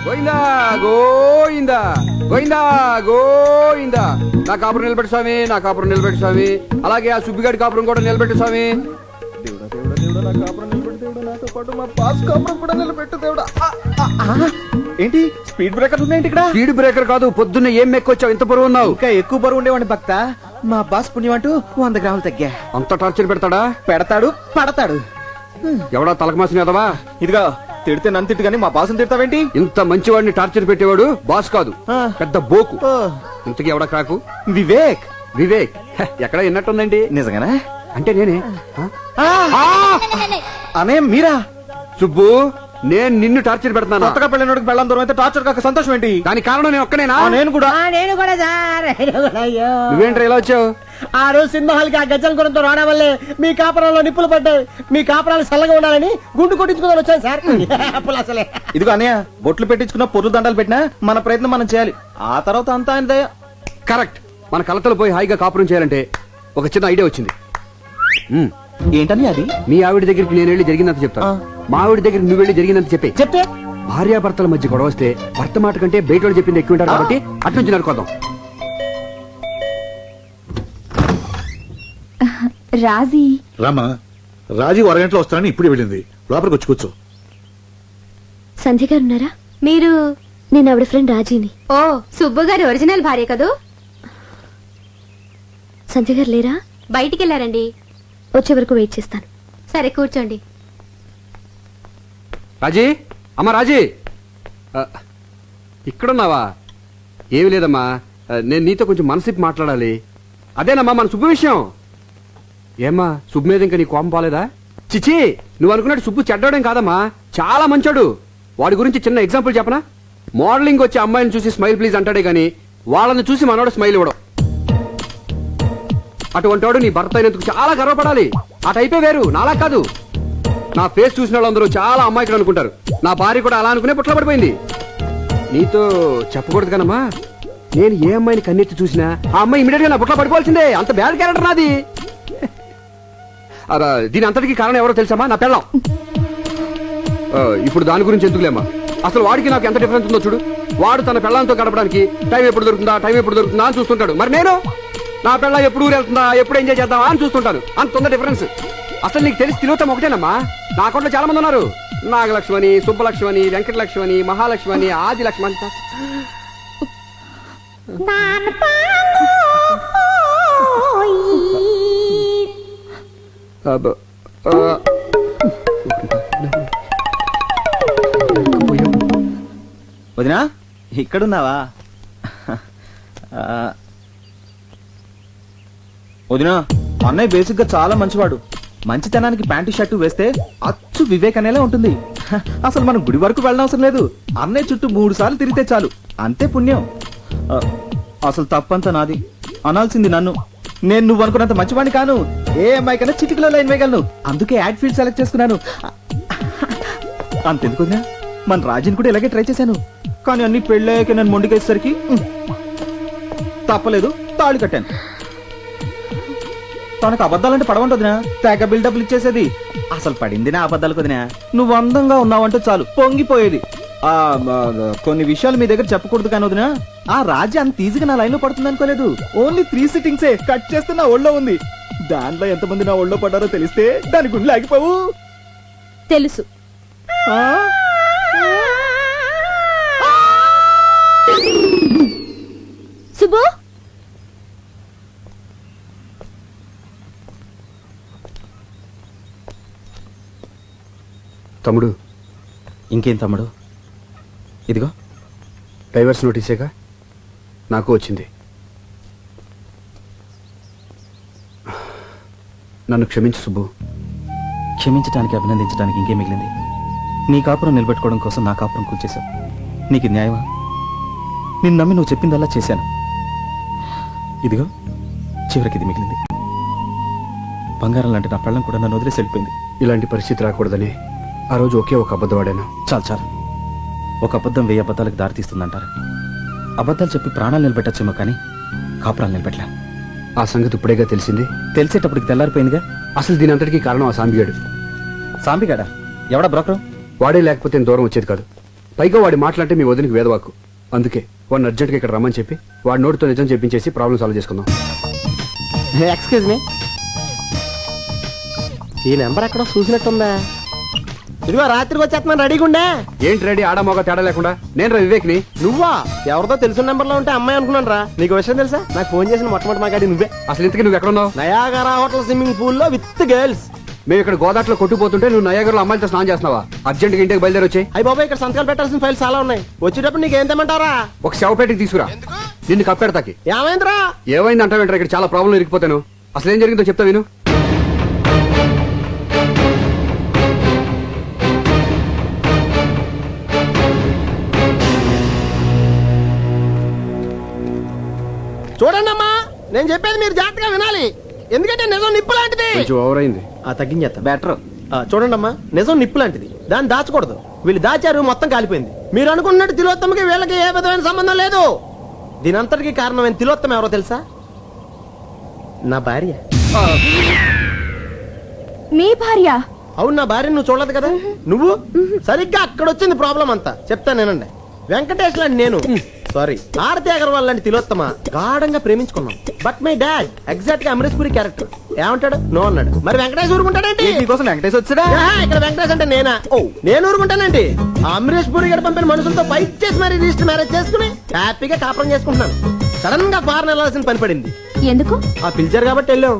గోయిందా గోయిందా గోయిందా గోయిందా. నా కాపురం నిలబెట్టు స్వామి, నా కాపురం నిలబెట్టు స్వామి. అలాగే ఆ సుబ్బిగాడి కాపురం కూడా నిలబెట్టు స్వామి. దేవుడా దేవుడా దేవుడా, నా కాపురం నిలబెట్టు దేవుడా, నాతో పాటు మా బాస్ కాపురం కూడా నిలబెట్టు దేవుడా. ఏంటి స్పీడ్ బ్రేకర్ ఉన్నాయండి ఇక్కడ? స్పీడ్ బ్రేకర్ కాదు, పొద్దున్న ఏం మెక్కొచ్చావు, ఇంత బరువు ఉన్నావు. ఇంకా ఎక్కువ బరువు ఉండేవాడి భక్త. మా బాస్ పుణ్యం అంటూ 100 గ్రాములు తగ్గా. అంత టార్చర్ పెడతాడా? పెడతాడు పడతాడు. ఎవడా తలకమాసిన ఎదవా? ఇదిగా తిడితే నన్ను తిట్టు కానీ మా బాసుని తిడతావేంటి? ఇంత మంచివాడిని టార్చర్ పెట్టేవాడు బాస్ కాదు, పెద్ద బోకు. ఇంతకీ ఎవడా క్రాకు? వివేక్. వివేక్ ఎక్కడ విన్నట్టుందండి. నిజంగానా? అంటే నేనే. అనే మీరా? సుబ్బు, నేను నిన్ను టార్చర్ పెడతాను. కొత్తగా పెళ్ళినోడికి పెళ్ళం దూరం అయితే టార్చర్ కాక సంతోషం ఏంటి? దానికి కారణం నేను ఒక్కనేనా? నేను కూడా సార్. నువ్వేంట్రా ఇలా వచ్చావు? ఆ రోజు సినిమా హాల్కి ఆ గజ్జల గురంతో రావడం వల్లే మీ కాపురంలో నిప్పులు పడ్డాయి. మీ కాపురాలు చల్లగా ఉండాలని గుండు కొట్టించుకుందాని వచ్చాను సార్. అప్పులు అసలే. ఇదిగో అన్నయ్య, బొట్లు పెట్టించుకున్న పొర్లు దండాలు పెట్టినా మన ప్రయత్నం మనం చేయాలి. ఆ తర్వాత అంతా ఆయన దయ. కరెక్ట్. మన కలతలు పోయి హాయిగా కాపురం చేయాలంటే ఒక చిన్న ఐడియా వచ్చింది. ఏంటని అది? మీ ఆవిడ దగ్గరికి నేను వెళ్ళి జరిగినంత చెప్తాను, మా ఆవిడ దగ్గరికి నువ్వు వెళ్ళి జరిగినంత చెప్తే భార్యాభర్తల మధ్య గొడవ వస్తే భర్త మాట కంటే బయట వాళ్ళు చెప్పింది ఎక్కువ ఉంటారు కాబట్టి అట్నుంచి నడుకోదాం. రాజీ రామా, రాజీ అరగంటలో వస్తానని ఇప్పుడు వెళ్ళింది. లోపలికి వచ్చి కూర్చో. సంధ్య గారు ఉన్నారా? మీరు? నేను ఆవిడ ఫ్రెండ్ రాజీని. ఓ, సుబ్బు గారి ఒరిజినల్ భార్య కదూ? సంధ్య గారు లేరా? బయటికి వెళ్ళారండి. వచ్చే వరకు వెయిట్ చేస్తాను. సరే కూర్చోండి. రాజీ, అమ్మా రాజీ, ఇక్కడున్నావా? ఏమి లేదమ్మా, నేను నీతో కొంచెం మనసిప్పి మాట్లాడాలి. అదేనమ్మా మన సుబ్బు విషయం. ఏమ్మా, సుబ్బు మీద ఇంకా నీ కోపం పోలేదా? చిచి, నువ్వు అనుకున్నట్టు సుబ్బు చెడ్డోడేం కాదమ్మా, చాలా మంచోడు. వాడి గురించి చిన్న ఎగ్జాంపుల్ చెప్పనా? మోడలింగ్ వచ్చే అమ్మాయిని చూసి స్మైల్ ప్లీజ్ అంటాడే గాని వాళ్ళని చూసి మనోడు స్మైల్ ఇవ్వడం. అటువంటి వాడు నీ భర్త అయినందుకు చాలా గర్వపడాలి. ఆ టైపే వేరు, నాలా కాదు. నా ఫేస్ చూసిన వాళ్ళందరూ చాలా అమ్మాయికుడు అనుకుంటారు. నా భార్య కూడా అలా అనుకునే పుట్ల పడిపోయింది. నీతో చెప్పకూడదు కనమ్మా, నేను ఏ అమ్మాయిని కన్నెత్తి చూసినా ఆ అమ్మాయి ఇమీడియట్ గా నా పుట్ల పడిపోవాల్సిందే. అంత బ్యాడ్ క్యారెక్టర్ నాది. దీని అంతటికి కారణం ఎవరో తెలుసామా? నా పెళ్ళం. ఇప్పుడు దాని గురించి ఎందుకులేమ్మా, అసలు వాడికి నాకు ఎంత డిఫరెన్స్ ఉందో చూడు. వాడు తన పెళ్ళంతో గడపడానికి టైం ఎప్పుడు దొరుకుతుందా అని చూస్తుంటాడు. మరి నేను నా పెళ్ళ ఎప్పుడు ఊరు వెళ్తుందా, ఎప్పుడు ఎంజాయ్ చేద్దామా అని చూస్తుంటాను. అంత ఉంది డిఫరెన్స్. అసలు నీకు తెలిసి తిరుగుతాం ఒకటేనమ్మా. నా అకౌంట్లో చాలా మంది ఉన్నారు. నాగలక్ష్మణి, సుబ్బలక్ష్మణి, వెంకటలక్ష్మణి, మహాలక్ష్మణి, ఆదిలక్ష్మణి. వదినా, ఇక్కడున్నావా? వదినా, అన్నయ్య బేసిక్ గా చాలా మంచివాడు. మంచితనానికి ప్యాంటు షర్టు వేస్తే అచ్చు వివేక్ అనేలా ఉంటుంది. అసలు మనం గుడి వరకు వెళ్ళనవసరం లేదు. అన్నయ్య చుట్టూ 3 సార్లు తిరిగితే చాలు, అంతే పుణ్యం. అసలు తప్పంతా నాది, అనాల్సింది నన్ను. నేను నువ్వు అనుకున్నంత మంచివాడిని కాను. ఏ అమ్మాయి కన్నా చిటికలో లైన్ వేయగలను. అందుకే యాడ్ ఫీల్డ్ సెలెక్ట్ చేసుకున్నాను. అంతెందుకు వదినా, మన రాజుని కూడా ఇలాగే ట్రై చేశాను. కానీ అన్ని పెళ్ళాక నేను మొండికేసరికి తప్పలేదు, తాళి కట్టాను. తనకు అబద్ధాలంటే పడవంటదినా, తెగ బిల్డప్లు ఇచ్చేసేది. అసలు పడింది నా అబద్ధాలు కుదినా. నువ్వు అందంగా ఉన్నావంటే చాలు పొంగిపోయేది. కొన్ని విషయాలు మీ దగ్గర చెప్పకూడదు కానీ వదినా, ఆ రాజ్యం అంత ఈజీగా నా లైన్ లో పడుతుంది అనుకోలేదు. ఓన్లీ 3 సిట్టింగ్సే కట్ చేస్తే నా ఒళ్ళో ఉంది. దాంట్లో ఎంతమంది నా ఒళ్ళో పడ్డారో తెలిస్తే దాని గుండెలు ఆగిపోవు. తెలుసు. సుబ్బు, తమ్ముడు. ఇంకేం తమ్ముడు? ఇదిగో డైవర్స్ నోటీసేగా నాకు వచ్చింది. నన్ను క్షమించు సుబ్బు. క్షమించడానికి, అభినందించడానికి ఇంకేం మిగిలింది? నీ కాపురం నిలబెట్టుకోవడం కోసం నా కాపురం కూల్చేశావు. నీకు న్యాయమా? నిన్ను నమ్మి నువ్వు చెప్పిందల్లా చేశాను. ఇదిగో చివరికి ఇది మిగిలింది. బంగారం లాంటి నా పెళ్ళం కూడా నన్ను వదిలేసి వెళ్ళిపోయింది. ఇలాంటి పరిస్థితి రాకూడదని ఆ రోజు ఒకే ఒక అబద్ధం వాడాను. చాలు. ఒక అబద్ధం 1000 అబద్ధాలకు దారితీస్తుందంటారు. అబద్ధాలు చెప్పి ప్రాణాలు నిలబెట్టచ్చేమో కానీ కాపురాలు నిలబెట్టలే. ఆ సంగతి ఇప్పుడేగా తెలిసింది. తెలిసేటప్పటికి తెల్లారిపోయిందిగా. అసలు దీని అంతటికీ కారణం ఆ సాంబిగాడు. సాంబిగాడా? ఎవడా బ్రోకరు? వాడే లేకపోతే దూరం వచ్చేది కాదు. పైగా వాడి మాట్లాడితే మీ వదినకి వేదవాకు. అందుకే వాడిని అర్జెంట్గా ఇక్కడ రమ్మని చెప్పి వాడి నోటితో నిజం చెప్పించేసి ప్రాబ్లం సాల్వ్ చేసుకుందాం. ఎక్స్క్యూజ్ మీ, ఈ నెంబర్ ఎక్కడ చూసినట్టుందా? ఇదిగో రాత్రికి వచ్చేస్తున్నాను, రెడీగా ఉండే. ఏంటి రెడీ? ఆడ మగ తేడా లేకుండా. నేను రా వివేక్ని. నువ్వా? ఎవరితో తెలిసిన నెంబర్ లో ఉంటే అమ్మాయి అనుకున్నాను రా. నీకు విషయం తెలుసా? నాకు ఫోన్ చేసిన మొట్టమొదటి మాట్లాడి నువ్వే. అసలు ఇంతకీ నువ్వు ఎక్కడ ఉన్నావు? నయాగరా హోటల్ స్విమ్మింగ్ పూల్ లో విత్ గర్ల్స్. మేము ఇక్కడ గోదాట్లో కొట్టుకుపోతుంటే నువ్వు నయాగర్లో అమ్మాయిలతో స్నానం చేస్తున్నావా? అర్జెంట్గా ఇంటికి బయలుదేరి వచ్చాయి. అయ్యి బాబాయ్, ఇక్కడ సంతకాలు పెట్టాల్సిన ఫైల్స్ చాలా ఉన్నాయి. వచ్చేటప్పుడు నీకు ఏం తెమ్మంటారా? ఒక శవపేటకి తీసుకురా, నిన్ను కప్పెడతాకి. ఏమైందిరా? ఏమైంది అంటావేంటారా? ఇక్కడ చాలా ప్రాబ్లం ఇరికిపోతాను. అసలు ఏం జరిగిందో చెప్తా విను. చూడండి అమ్మా, నేను చెప్పేది మీరు జాగ్రత్తగా వినాలి. ఎందుకంటే నిజం నిప్పు లాంటిది. కొంచెం ఓవర్ అయింది. తగ్గించేస్తా బెటర్. చూడండి అమ్మా, నిజం నిప్పు లాంటిది, దాన్ని దాచకూడదు. వీళ్ళు దాచారు, మొత్తం కాలిపోయింది. మీరు అనుకున్నట్టు తిలోత్తమకి వీళ్ళకి ఏ విధమైన సంబంధం లేదు. దీనంతటికి కారణమైన తిలోత్తమ ఎవరో తెలుసా? నా భార్య. మీ భార్య? అవును, నా భార్య. నువ్వు చూడలేదు కదా. నువ్వు సరిగ్గా అక్కడ వచ్చింది ప్రాబ్లం అంతా. చెప్తాను నేనండి. వెంకటేష్ లాంటి నేను, సారీ ఆరతి అగర్వాల్ లాంటి తిలోత్తమ గాఢంగా ప్రేమించుకున్నాం. బట్ మై డాడ్ ఎగ్జాక్ట్ గా అమరీష్ పురి క్యారెక్టర్. ఏమంటాడు? నో అన్నాడు. మరి వెంకటేష్ ఊరుకుంటాడేంటి? నీకోసం వెంకటేష్ వచ్చాడా? ఇక్కడ వెంకటేష్ అంటే నేనా? నేను ఊరుకుంటానండి. ఆ అమరీష్ పురి గారు పంపిన మనుషులతో ఫైట్ చేసి మరి రిజిస్టర్ మ్యారేజ్ చేసుకుని హ్యాపీగా కాపురం చేసుకుంటున్నాను. సడన్ గా ఫారెన్ వెళ్ళాల్సిన పని పడింది. ఎందుకు? ఆ పిలిచారు కాబట్టి వెళ్ళాం.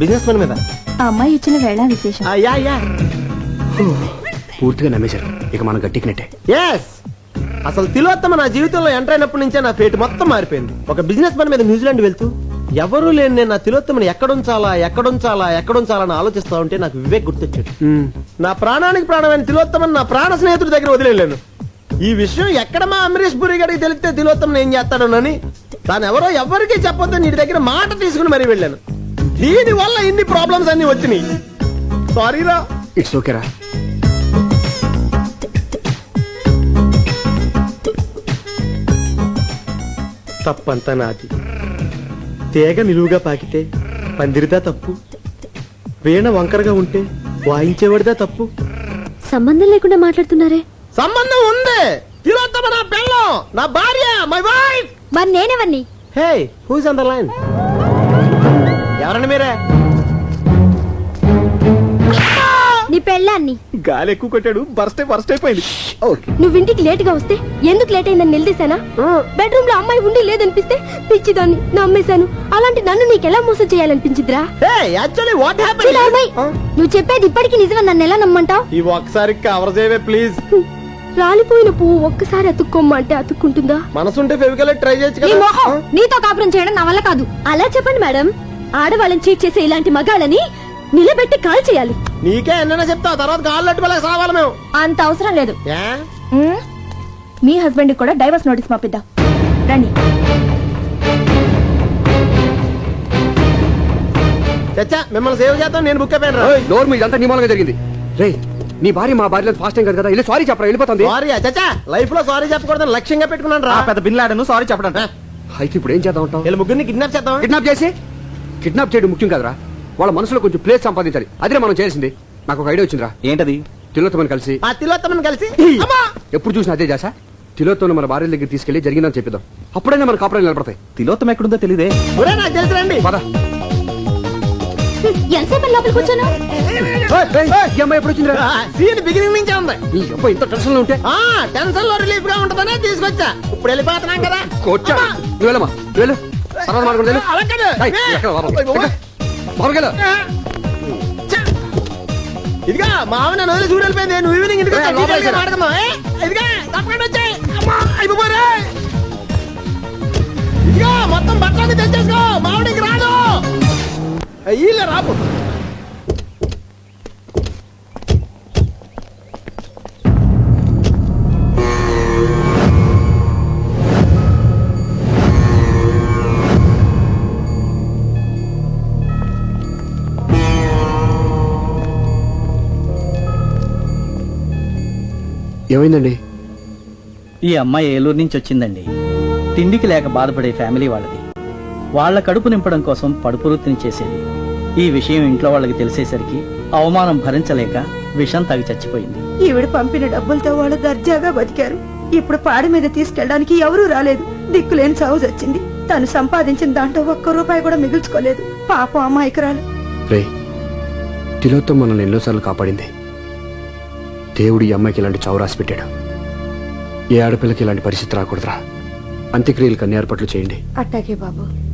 బిజినెస్ పని మీద. ఆ అమ్మాయి ఇచ్చిన వేళ విశేషం. Yeah yeah. పూర్తిగా నమ్మేశారు. ఇక మనం గట్టికినట్టే. ఎస్, అసలు తిలోత్తమ నా జీవితంలో ఎంటర్ అయినప్పటి నుంచే నా ఫేట్ మొత్తం మారిపోయింది. ఒక బిజినెస్ పని మీద న్యూజిలాండ్ వెళ్తూ ఎవరూ లేని నేను నా తిలోత్తమని ఎక్కడుంచాలని ఆలోచిస్తా ఉంటే నాకు వివేక్ గుర్తొచ్చాడు. నా ప్రాణానికి ప్రాణమైన తిలోత్తమని నా ప్రాణ స్నేహితుడి దగ్గర వదిలేను. ఈ విషయం ఎక్కడ మా అమరీష్ పురి గారికి తెలిస్తే తిలోత్తమని ఏం చేస్తాడోనని తాను ఎవరో ఎవరికీ చెప్పొద్దు నీ దగ్గర మాట తీసుకుని మరీ వెళ్ళాను. దీని వల్ల ఇన్ని ప్రాబ్లమ్స్ అన్ని వచ్చినాయి. సారీరా. ఇట్స్ ఓకేరా. తప్పంతా నాది. తేగ నిలువుగా పాకితే పందిరిదా తప్పు, వీణ వంకరగా ఉంటే వాయించేవాడిదా తప్పు. సంబంధం లేకుండా మాట్లాడుతున్నారే. సంబంధం ఉంది. తిలోత్తమ నా పెళ్ళం, నా భార్య, మై వైఫ్. మరి నేనెవరిని? హే, హూస్ ఆన్ ద లైన్? ఎవరండి మీరే? నీ పెళ్ళాన్ని. గాలి ఎక్కువ కొట్టాడు, బర్స్ట్ అయిపోయింది. నువ్వు ఇంటికి లేట్ గా వస్తే ఎందుకు లేట్ అయిందని నిలదీశానా? బెడ్రూమ్ లో అమ్మాయి ఉండి లేదనిపిస్తే పిచ్చిదాన్ని నమ్మేశాను. అలాంటి నన్ను నీకెలా మోసం చేయాలనిపించిద్రా? హే, యాక్చువల్లీ వాట్ చిల్ హ్యాపెండ్? అమ్మాయి, నువ్వు చెప్పేది ఇప్పటికీ నిజమని నన్ను ఎలా నమ్మంటావు? ఈ ఒక్కసారి కవర్ చేయవే ప్లీజ్. రాలిపోయిన పువ్వు ఒక్కసారి అతుక్కోమ్మంటే అతుక్కుంటుందా? మనసుంటే ఫెవికల్ ట్రై చేయొచ్చు నీ కదా. మొహం, నీతో కాపురం చేయడం నా వల్ల కాదు. అలా చెప్పండి మేడం. ఆడవాళ్ళని చీట్ చేసే ఇలాంటి మగాళ్ళని నిలబెట్టి కాల్ చేయాలి. నీకే ఎన్నైనా చెప్తావు, తర్వాత కాళ్ళు అట్టు వాళ్ళకి సావాలి మేము. అంత అవసరం లేదు. ఏ? మీ హస్బెండ్ కూడా డైవర్స్ నోటీస్ పంపిద్దాం రండి. చచ్చా, మిమ్మల్ని సేవ్ చేద్దాం. నేను బుక్ అయిపోయాను రా. నోరు మీ ఇదంతా నీ మూలంగా జరిగింది. రే, నీ భార్య మా భార్య ఫాస్ట్ టైం కదా. వెళ్ళి సారీ చెప్పరా, వెళ్ళిపోతుంది. సారీ చచ్చా, లైఫ్ లో సారీ చెప్పకూడదని లక్ష్యంగా పెట్టుకున్నాను రా. ఆ పెద్ద బిన్ లాడను సారీ చెప్పడం. అయితే ఇప్పుడు ఏం చేద్దాం అంటావు? వీళ్ళ ముగ్గురిని కిడ్నాప్ చేద్దాం. కిడ్నాప్ చేయడం ముఖ్యం కాదురా. వాళ్ళ మనసులో కొంచెం ప్లేస్ సంపాదించాలి. అదే మనం చేసింది. నాకు ఒక ఐడియా వచ్చిందిరా. ఏంటది? తిలోత్తమని కలిసి ఆ తిలోత్తమని కలిసి అమ్మా! ఎప్పుడు చూసినా అదే చేసా. తిలోత్తమని మన భార్య దగ్గర తీసుకెళ్లి జరిగిందని చెప్పిద్దాం. అప్పుడైనా మన కాపురాలు నిలబడతాయి. తిలోత్తమ ఎక్కడుందో తెలియదే. ఒరే, నాకు తెలుసు రండి. పద. ఎంతసేపు లోపల కూర్చోను? ఈ అమ్మాయి ఎప్పుడు వచ్చిందిరా? సీన్ బిగినింగ్ నుంచే ఉంది. ఈ అబ్బాయి ఇంత టెన్షన్ లో ఉంటే ఆ టెన్షన్ లో రిలీఫ్ గా ఉంటదనే తీసుకొచ్చా. ఇప్పుడు వెళ్ళిపోతున్నాం కదా. వచ్చా. అమ్మా! నువ్వు వెళ్ళమ్మా, నువ్వు వెళ్ళు. తర్వాత మాట్లాడుకుంటూ వెళ్ళు. అలా కాదు. ఏయ్, ఎక్కడ వారం? ఓయ్, మామూలుగా ఛ! ఇదిగా మా ఆవిడ నన్ను వదిలి చూడు వెళ్ళిపోయింది. నువ్వు ఈవినింగ్ ఇంటికి వచ్చా, ఏ, లోపలికి డీటెయిల్గా రా. మాట్లాడుకుందాం. ఇదిగా తప్పకుండా వచ్చాయి. అమ్మా, అయిపోరే. ఇదిగా మొత్తం బట్టలన్నీ తెచ్చేసుకో. మావిడికి రాదు. ఇల్లే రాపు. ఏమైందండి? ఈ అమ్మాయి ఏలూరు నుంచి వచ్చిందండి. తిండికి లేక బాధపడే ఫ్యామిలీ వాళ్ళది. వాళ్ళ కడుపు నింపడం కోసం పడుపు వృత్తిని చేసేది. ఈ విషయం ఇంట్లో వాళ్ళకి తెలిసేసరికి అవమానం భరించలేక విషం తాగి చచ్చిపోయింది. ఈవిడ పంపిన డబ్బులతో వాళ్ళు దర్జాగా బతికారు. ఇప్పుడు పాడి మీద తీసుకెళ్ళడానికి ఎవరూ రాలేదు. దిక్కులేని చావు వచ్చింది. తను సంపాదించిన దాంట్లో ఒక్క రూపాయి కూడా మిగుల్చుకోలేదు. పాపం అమాయకురాలు. రే, తిలోత్తం మనల్ని ఎన్నోసార్లు కాపాడింది. దేవుడు ఈ అమ్మాయికి ఇలాంటి చావు రాసి పెట్టాడు. ఏ ఆడపిల్లకి ఇలాంటి పరిస్థితి రాకూడదురా. అంత్యక్రియలకు అన్ని ఏర్పాట్లు చేయండి. అట్టాకే బాబు.